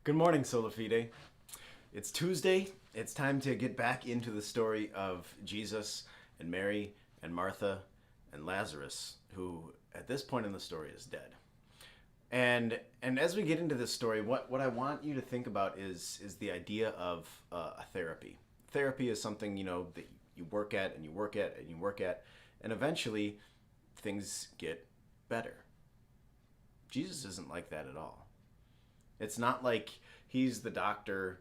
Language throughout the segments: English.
Good morning, Sola Fide. It's Tuesday. It's time to get back into the story of Jesus and Mary and Martha and Lazarus, who at this point in the story is dead. And as we get into this story, what I want you to think about is the idea of a therapy. Therapy is something, that you work at and you work at and you work at, and eventually things get better. Jesus isn't like that at all. It's not like he's the doctor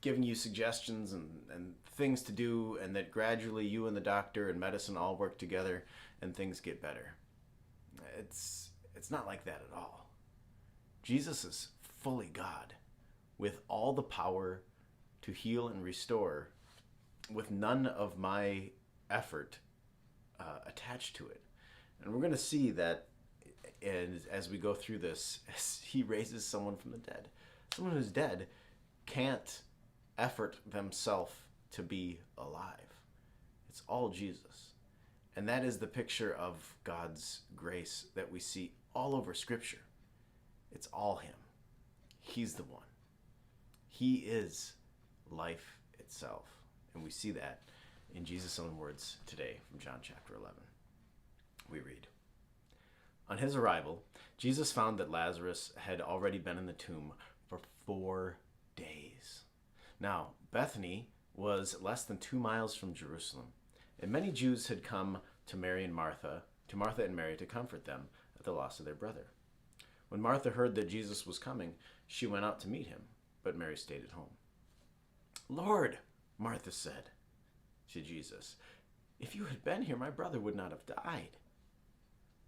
giving you suggestions and things to do, and that gradually you and the doctor and medicine all work together and things get better. It's not like that at all. Jesus is fully God with all the power to heal and restore, with none of my effort attached to it. And we're going to see that as we go through this, as he raises someone from the dead. Someone who's dead can't effort themselves to be alive. It's all Jesus. And that is the picture of God's grace that we see all over Scripture. It's all him. He's the one. He is life itself. And we see that in Jesus' own words today from John chapter 11. We read, "On his arrival, Jesus found that Lazarus had already been in the tomb for 4 days. Now, Bethany was less than 2 miles from Jerusalem, and many Jews had come to Martha and Mary to comfort them at the loss of their brother. When Martha heard that Jesus was coming, she went out to meet him, but Mary stayed at home. "Lord," Martha said to Jesus, "if you had been here, my brother would not have died.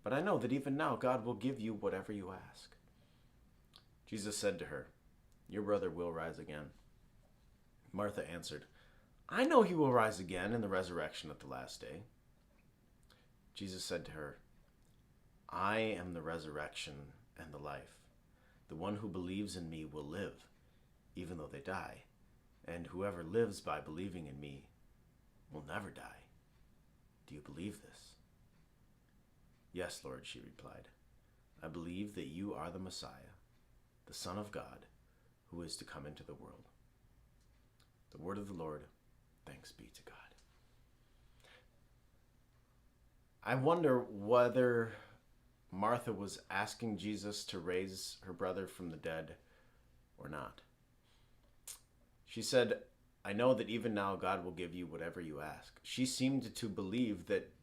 But I know that even now God will give you whatever you ask." Jesus said to her, "Your brother will rise again." Martha answered, "I know he will rise again in the resurrection at the last day." Jesus said to her, "I am the resurrection and the life. The one who believes in me will live, even though they die. And whoever lives by believing in me will never die. Do you believe this?" "Yes, Lord," she replied. "I believe that you are the Messiah, the Son of God, who is to come into the world." The word of the Lord. Thanks be to God. I wonder whether Martha was asking Jesus to raise her brother from the dead or not. She said, "I know that even now God will give you whatever you ask." She seemed to believe that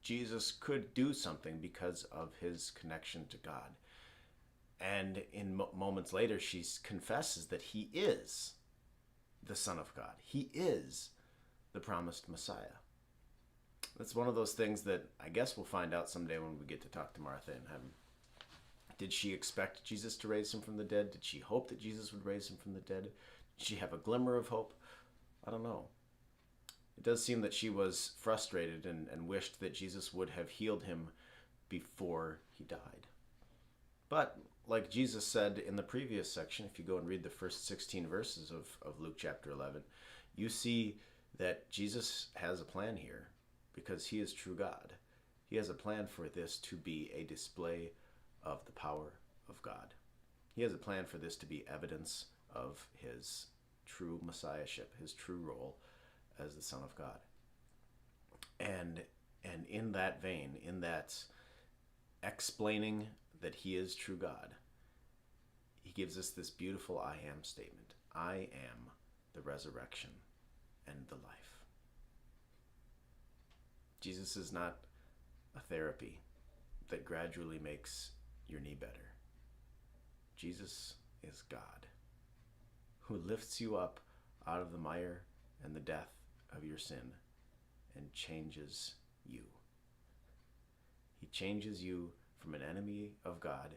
Jesus could do something because of his connection to God. And in moments later, she confesses that he is the Son of God. He is the promised Messiah. That's one of those things that I guess we'll find out someday when we get to talk to Martha in heaven. Did she expect Jesus to raise him from the dead? Did she hope that Jesus would raise him from the dead? Did she have a glimmer of hope? I don't know. It does seem that she was frustrated and wished that Jesus would have healed him before he died. But like Jesus said in the previous section, if you go and read the first 16 verses of Luke chapter 11, you see that Jesus has a plan here because he is true God. He has a plan for this to be a display of the power of God. He has a plan for this to be evidence of his true messiahship, his true role as the Son of God. And in that vein, in that explaining that he is true God, he gives us this beautiful I am statement. I am the resurrection and the life. Jesus is not a therapy that gradually makes your knee better. Jesus is God, who lifts you up out of the mire and the death of your sin and changes you. He changes you from an enemy of God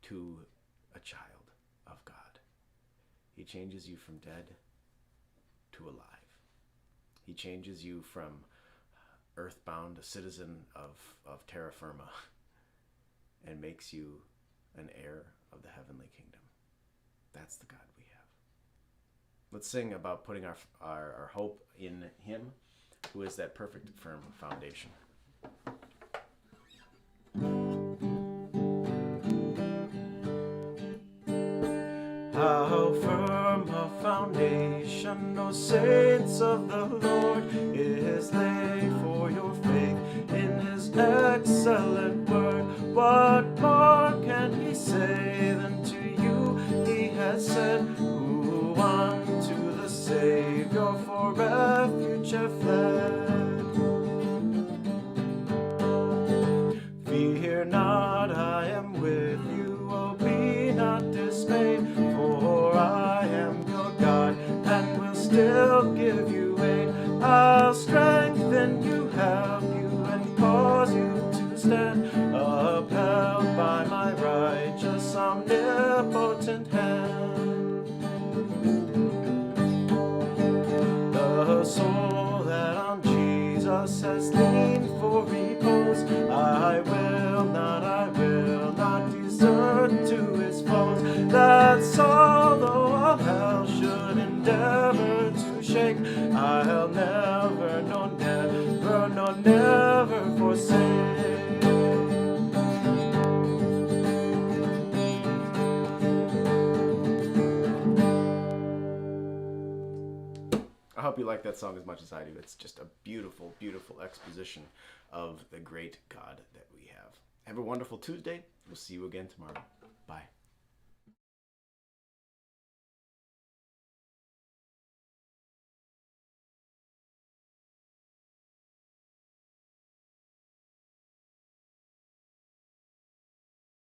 to a child of God. He changes you from dead to alive. He changes you from earthbound, a citizen of terra firma, and makes you an heir of the heavenly kingdom. That's the God we have. Let's sing about putting our hope in him, who is that perfect, firm foundation. firm a foundation, O saints of the Lord, is laid for your faith in his excellent word. What more can he say than to you he has said, who unto the Savior for refuge have fled? Fear not, I am with you, oh be not dismayed, for I am your God, and will still give you aid. I'll strengthen you, help you, and cause you to stand, upheld by my righteous, omnipotent hand. The soul that on Jesus has leaned for repose, I will not desert to his foes. That soul, though all hell should endeavor to shake, I'll never, no never, no never forsake. I hope you like that song as much as I do. It's just a beautiful, beautiful exposition of the great God that we have. Have a wonderful Tuesday. We'll see you again tomorrow. Bye.